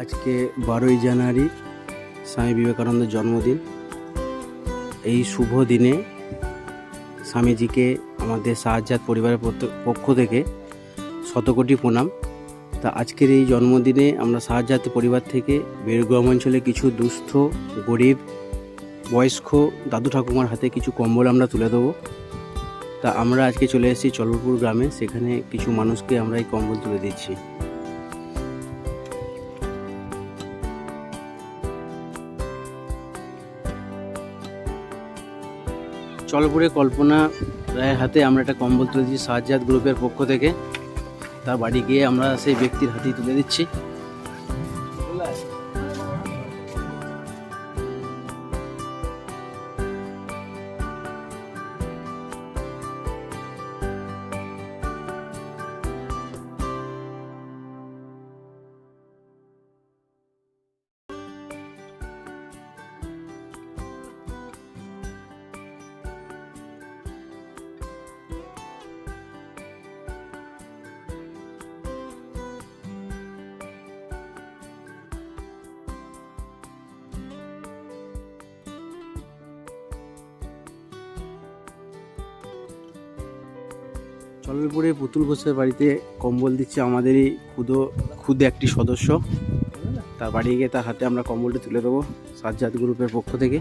আজকে 12ই জানুয়ারি স্বামী বিবেকানন্দের জন্মদিন। এই শুভ দিনে স্বামীজিকে আমাদের শাহজাদ পরিবারের পক্ষ থেকে শতকোটি প্রণাম। তা আজকের এই জন্মদিনে আমরা শাহজাদ পরিবার থেকে বেড়গ্রাম অঞ্চলে কিছু দুস্থ গরিব বয়স্ক দাদু ঠাকুমার হাতে কিছু কম্বল আমরা তুলে দেবো। তা আমরা আজকে চলে এসেছি চলপুর গ্রামে, সেখানে কিছু মানুষকে আমরা এই কম্বল তুলে দিচ্ছি। চলপুরে কল্পনা রায়ের হাতে আমরা একটা কম্বল তুলে দিচ্ছি শাহজাদ গ্রুপের পক্ষ থেকে। তার বাড়ি গিয়ে আমরা সেই ব্যক্তির হাতেই তুলে দিচ্ছি। চলপুরে পুতুল ঘোষের বাড়িতে কম্বল দিচ্ছে আমাদেরই ক্ষুদে একটি সদস্য। তার বাড়ি গিয়ে তার হাতে আমরা কম্বলটি তুলে দেবো শাহজাদ গ্রুপের পক্ষ থেকে।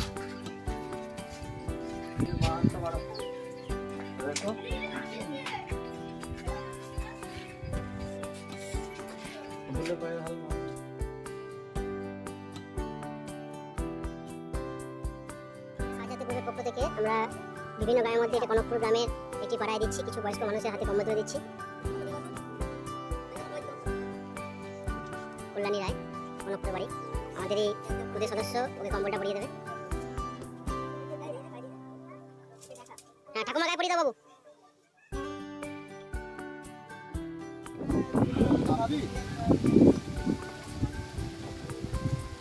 শাহজাদ গ্রুপের পক্ষ থেকে আমরা বিভিন্ন গ্রামের মধ্যে এটা কনকপুর গ্রামের একটি পাড়ায় দিচ্ছি, কিছু বয়স্ক মানুষের হাতে কম্বল তুলে দিচ্ছি। কল্যাণী রায়, কনকপুর বাড়ি, আমাদের এই ক্ষুদে সদস্য, ওকে কম্বলটা পরিয়ে দেবে। হ্যাঁ, ঠাকুমা গায়ে পরিয়ে দাও বাবু।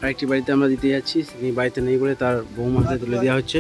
আরেকটি বাড়িতে আমরা দিতে যাচ্ছি, তিনি বাড়িতে নেই বলে তার বৌমার হাতে তুলে দেওয়া হচ্ছে।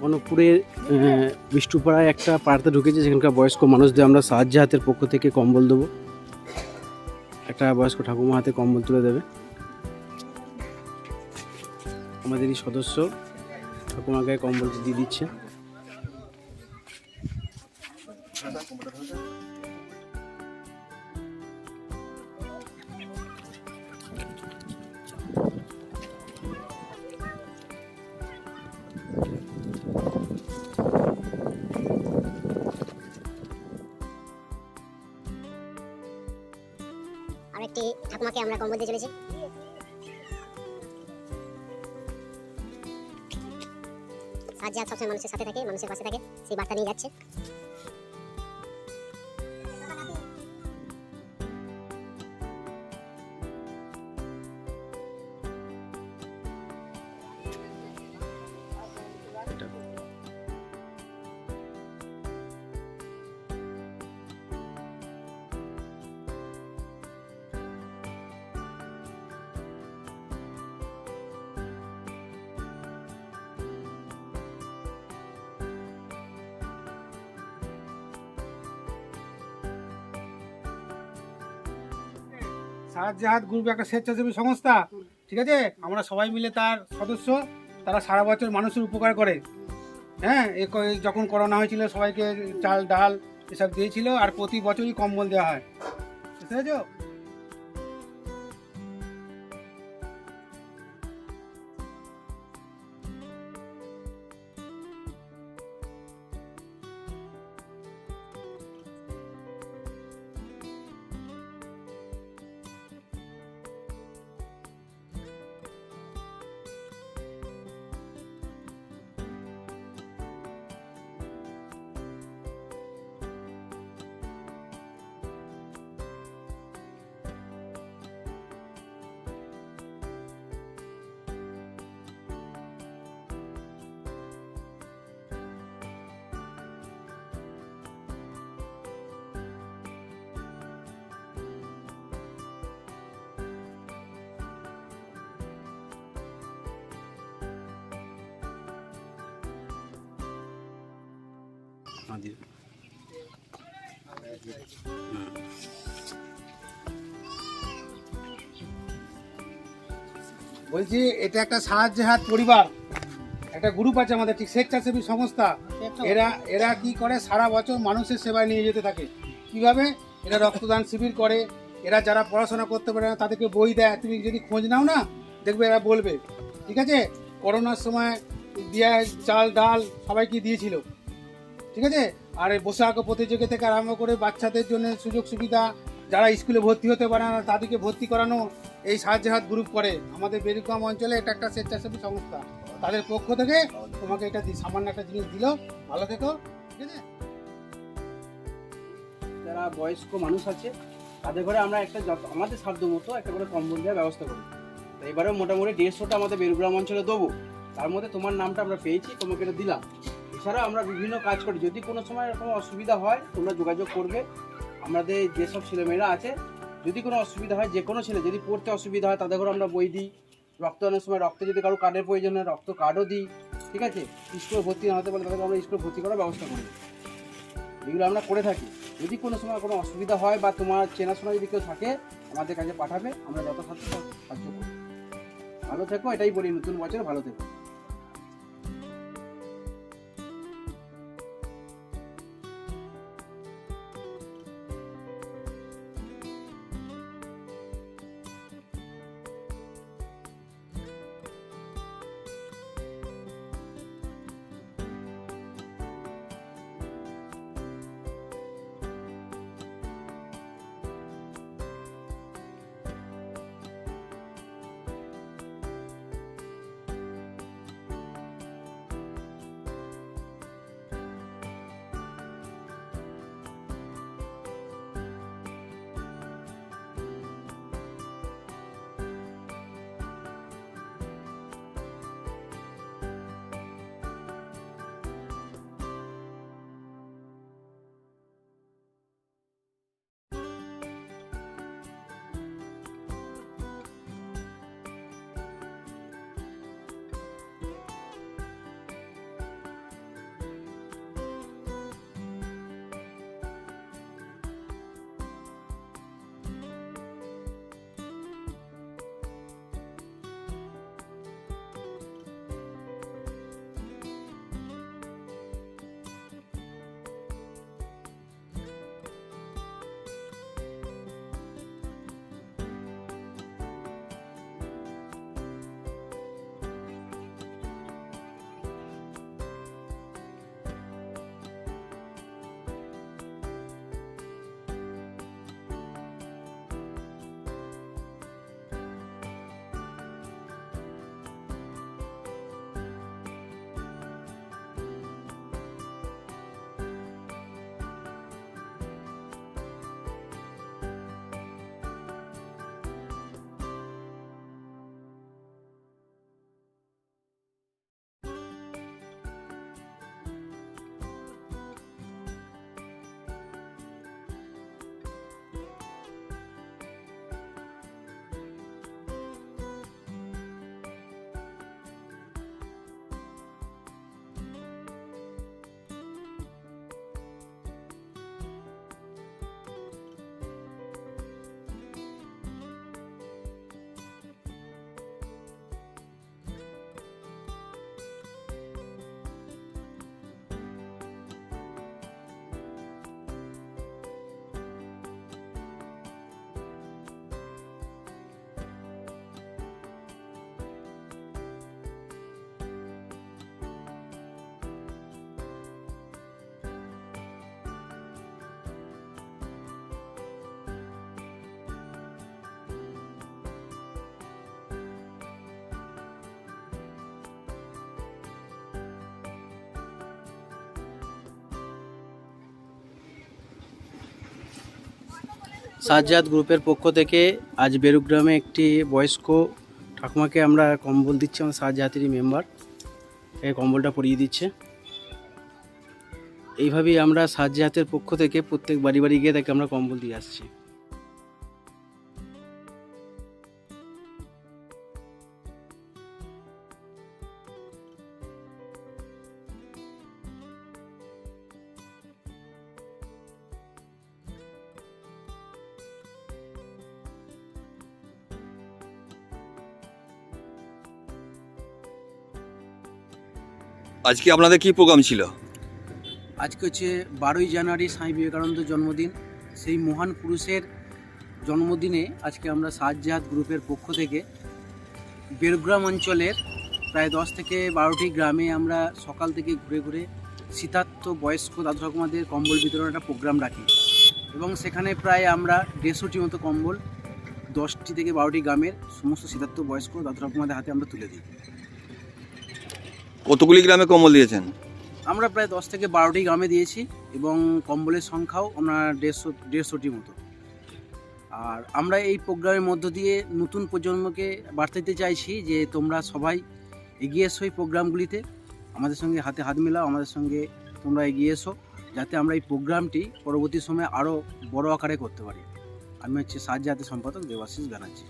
কনকপুরের বিষ্ণুপাড়ায় একটা পাড়াতে ঢুকেছে, সেখানকার বয়স্ক মানুষদের আমরা সাহায্য হাতের পক্ষ থেকে কম্বল দেবো। একটা বয়স্ক ঠাকুমা হাতে কম্বল তুলে দেবে আমাদেরই সদস্য, ঠাকুমা গায়ে কম্বল দিয়ে দিচ্ছে। আরেকটি ঠাকুমাকে আমরা কম্বল দিয়ে চলেছি। শাহজাদ সবসময় মানুষের সাথে থাকে, মানুষের পাশে থাকে, সেই বার্তা নিয়ে যাচ্ছে। শাহজাদ গ্রুপ একটা স্বেচ্ছাসেবী সংস্থা, ঠিক আছে? আমরা সবাই মিলে তার সদস্য। তারা সারা বছর মানুষের উপকার করে। হ্যাঁ, যখন করোনা হয়েছিল সবাইকে চাল ডাল এসব দিয়েছিল, আর প্রতি বছরই কম্বল দেওয়া হয়, বুঝতে পেরেছো? আমাদের বলছি এটা একটা সাহায্য হাত পরিবার, একটা গ্রুপ আছে আমাদের, ঠিক স্বেচ্ছাসেবী সংস্থা। এরা এরা কি করে, সারা বছর মানুষের সেবায় নিয়ে যেতে থাকে। কিভাবে? এরা রক্তদান শিবির করে, এরা যারা পড়াশোনা করতে পারে না তাদেরকে বই দেয়। তুমি যদি খোঁজ নাও না, দেখবে এরা বলবে। ঠিক আছে, করোনার সময় দিয়া চাল ডাল সবাইকে দিয়েছিল। ঠিক আছে, আর এই বসে আঁকো প্রতিযোগিতা থেকে আরম্ভ করে বাচ্চাদের জন্য সুযোগ সুবিধা, যারা স্কুলে ভর্তি হতে পারে না তাদেরকে ভর্তি করানো এই সাহায্য হাত গ্রুপ করে। আমাদের বেরুগ্রাম অঞ্চলে এটা একটা স্বেচ্ছাসেবী সংস্থা, তাদের পক্ষ থেকে তোমাকে এটা সামান্য একটা জিনিস দিল। ভালো থেকো। ঠিক আছে, যারা বয়স্ক মানুষ আছে তাদের ঘরে আমরা একটা আমাদের সাধ্য মতো একটা করে কম্বল দেওয়ার ব্যবস্থা করি। তো এবারেও মোটামুটি 150টা আমাদের বেরুগ্রাম অঞ্চলে দেবো। তার মধ্যে তোমার নামটা আমরা পেয়েছি, তোমাকে এটা দিলাম। এছাড়াও আমরা বিভিন্ন কাজ করি, যদি কোনো সময় এরকম অসুবিধা হয় তোমরা যোগাযোগ করবে। আমাদের যেসব ছেলেমেয়েরা আছে, যদি কোনো অসুবিধা হয়, যে কোনো ছেলে যদি পড়তে অসুবিধা হয় তাদের ঘরে আমরা বই দিই। রক্তদানের সময় রক্তে যদি কারো কার্ডের প্রয়োজন হয় রক্ত কার্ডও দিই। ঠিক আছে, স্কুলে ভর্তি না হতে পারলে তাদেরকে আমরা স্কুলে ভর্তি করার ব্যবস্থা করি। এগুলো আমরা করে থাকি। যদি কোনো সময় কোনো অসুবিধা হয় বা তোমার চেনাশোনা যদি কেউ থাকে আমাদের কাছে পাঠাবে, আমরা যথাসাধ্য সাহায্য করব। ভালো থেকো, এটাই বলি, নতুন বছরে ভালো থেকো। সাজ্জাদ গ্রুপের পক্ষ থেকে আজ বেরুগ্রামে একটি বয়স্ক ঠাকুমাকে আমরা কম্বল দিচ্ছি। আমার সাজ্জাদেরই মেম্বার এই কম্বলটা পরিয়ে দিচ্ছে। এইভাবেই আমরা সাজ্জাদের পক্ষ থেকে প্রত্যেক বাড়ি বাড়ি গিয়ে তাকে আমরা কম্বল দিয়ে আসছি। আজকে আপনাদের কি প্রোগ্রাম ছিল? আজকে হচ্ছে 12ই জানুয়ারি স্বামী বিবেকানন্দের জন্মদিন। সেই মহান পুরুষের জন্মদিনে আজকে আমরা সাহায্যাত গ্রুপের পক্ষ থেকে বেরগ্রাম অঞ্চলের প্রায় 10 থেকে 12টি গ্রামে আমরা সকাল থেকে ঘুরে ঘুরে শীতার্ত বয়স্ক দাদু ঠাকুমাদের কম্বল বিতরণ একটা প্রোগ্রাম রাখি এবং সেখানে প্রায় আমরা 150টি মতো কম্বল 10টি থেকে 12টি গ্রামের সমস্ত শীতার্ত বয়স্ক দাদু ঠাকুমাদের হাতে আমরা তুলে দিই। কতগুলি গ্রামে কম্বল দিয়েছেন? আমরা প্রায় 10 থেকে 12টি গ্রামে দিয়েছি এবং কম্বলের সংখ্যাও আমরা 150টি মতো। আর আমরা এই প্রোগ্রামের মধ্য দিয়ে নতুন প্রজন্মকে বার্তা দিতে চাইছি যে তোমরা সবাই এগিয়ে এসো এই প্রোগ্রামগুলিতে, আমাদের সঙ্গে হাতে হাত মেলাও, আমাদের সঙ্গে তোমরা এগিয়ে এসো যাতে আমরা এই প্রোগ্রামটি পরবর্তী সময়ে আরও বড় আকারে করতে পারি। আমি হচ্ছে সাহায্যাতের সম্পাদক দেবাশিস ব্যানার্জি।